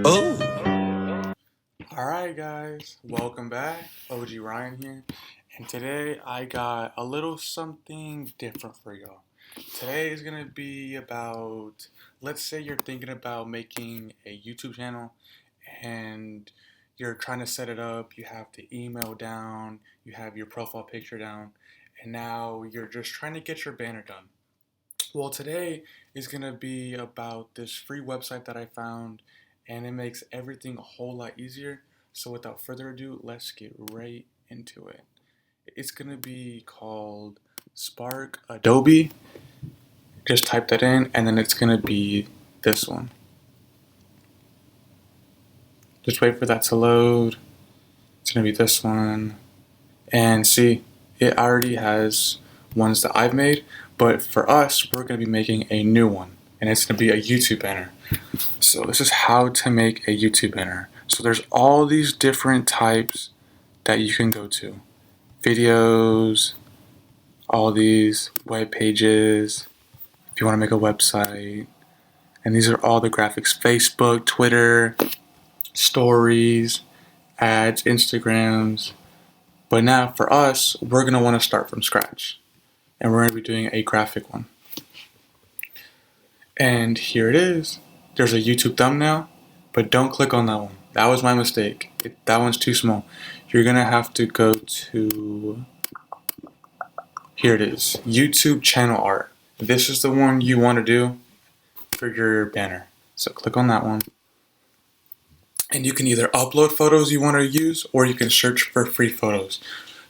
Oh, Alright guys, welcome back. OG Ryan here. And today I got a little something different for y'all. Today is going to be about, let's say you're thinking about making a YouTube channel and you're trying to set it up, you have the email down, you have your profile picture down, and now you're just trying to get your banner done. Well, today is going to be about this free website that I found, and it makes everything a whole lot easier. So, without further ado, let's get right into it. It's going to be called Spark Adobe. Just type that in, and then it's going to be this one. Just wait for that to load. It's going to be this one. And see, it already has ones that I've made, but for us, we're going to be making a new one, and it's going to be a YouTube banner. So this is how to make a YouTube banner. So there's all these different types that you can go to. Videos, all these web pages, if you want to make a website. And these are all the graphics: Facebook, Twitter, stories, ads, Instagrams. But now for us, we're going to want to start from scratch. And we're going to be doing a graphic one. And here it is. There's a YouTube thumbnail, but don't click on that one. That was my mistake. That one's too small. You're going to have to go to, here it is, YouTube channel art. This is the one you want to do for your banner. So click on that one. And you can either upload photos you want to use, or you can search for free photos.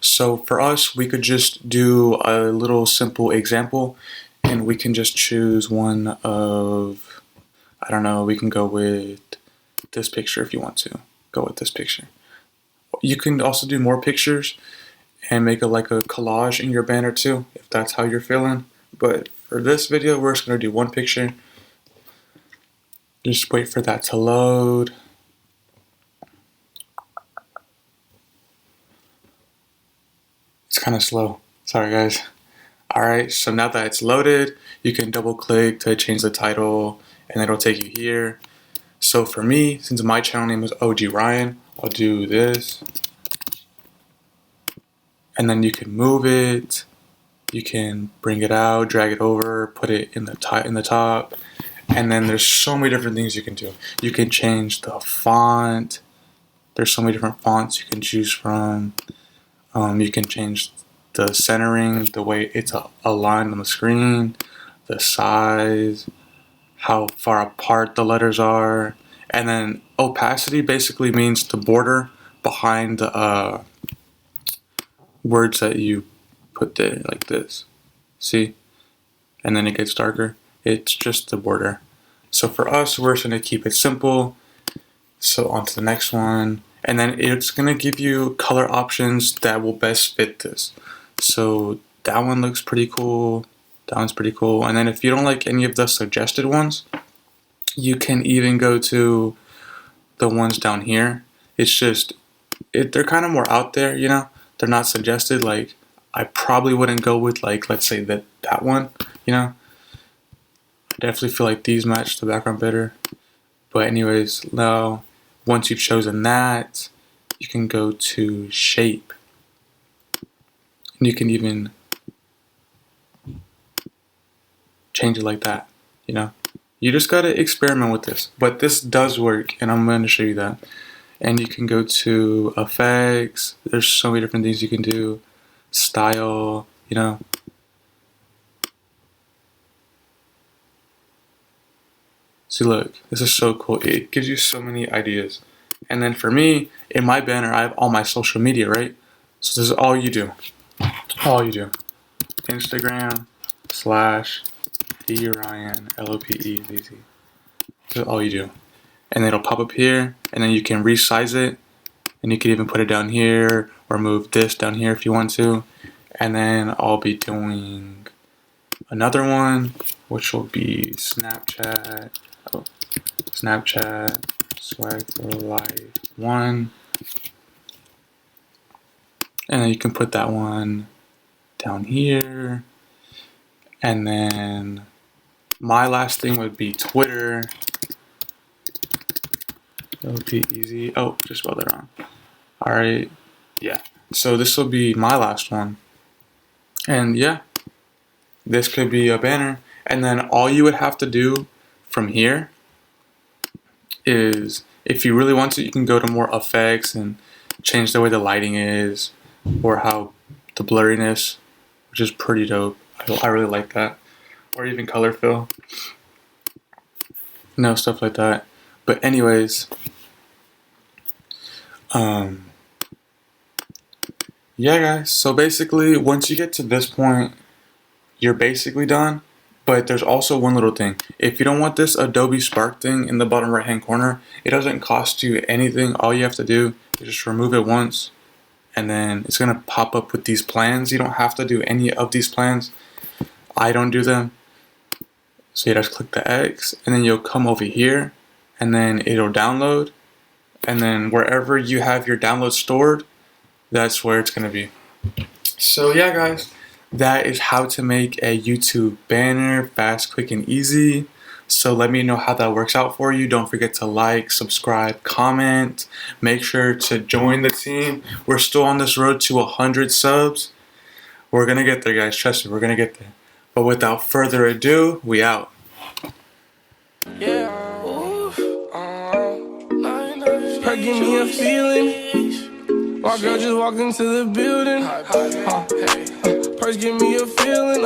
So for us, we could just do a little simple example, and we can just choose one of, I don't know, we can go with this picture if you want to. Go with this picture. You can also do more pictures and make like a collage in your banner too, if that's how you're feeling. But for this video, we're just going to do one picture. Just wait for that to load. It's kind of slow. Sorry guys. Alright, so now that it's loaded, you can double click to change the title, and it'll take you here. So for me, since my channel name is OG Ryan, I'll do this. And then you can move it, you can bring it out, drag it over, put it in the top. And then there's so many different things you can do. You can change the font. There's so many different fonts you can choose from. You can change the centering, the way it's aligned on the screen, the size, how far apart the letters are. And then opacity basically means the border behind the words that you put there, like this. See? And then it gets darker. It's just the border. So for us, we're just going to keep it simple. So on to the next one. And then it's going to give you color options that will best fit this. So that one looks pretty cool. That one's pretty cool. And then if you don't like any of the suggested ones, you can even go to the ones down here. It's just, they're kind of more out there, you know? They're not suggested. Like, I probably wouldn't go with, like, let's say that one, you know? I definitely feel like these match the background better. But anyways, now, once you've chosen that, you can go to shape. And you can even change it like that, you know? You just gotta experiment with this. But this does work, and I'm gonna show you that. And you can go to effects. There's so many different things you can do. Style, you know? See, look, this is so cool. It gives you so many ideas. And then for me, in my banner, I have all my social media, right? So this is all you do. All you do. Instagram / DRyan LOPEZZ. This is all you do. And it'll pop up here, and then you can resize it, and you can even put it down here, or move this down here if you want to. And then I'll be doing another one, which will be Snapchat. Snapchat Swag for Life 1. And then you can put that one down here. And then my last thing would be Twitter. It'll be easy. Oh, just spelled it wrong. All right. Yeah. So this will be my last one. And yeah, this could be a banner. And then all you would have to do from here is, if you really want to, you can go to more effects and change the way the lighting is or how the blurriness, which is pretty dope. I really like that. Or even color fill. No, stuff like that. But anyways, yeah guys, so basically once you get to this point, you're basically done. But there's also one little thing. If you don't want this Adobe Spark thing in the bottom right hand corner, it doesn't cost you anything. All you have to do is just remove it once, and then it's gonna pop up with these plans. You don't have to do any of these plans. I don't do them. So you just click the X, and then you'll come over here, and then it'll download, and then wherever you have your download stored, that's where it's gonna be. So yeah guys, that is how to make a YouTube banner fast, quick, and easy. So let me know how that works out for you. Don't forget to like, subscribe, comment. Make sure to join the team. We're still on this road to 100 subs. We're gonna get there, guys. Trust me, we're gonna get there. But without further ado, we out. Yeah. Her give me a feeling. My girl just walked into the building. Purse give me a feeling.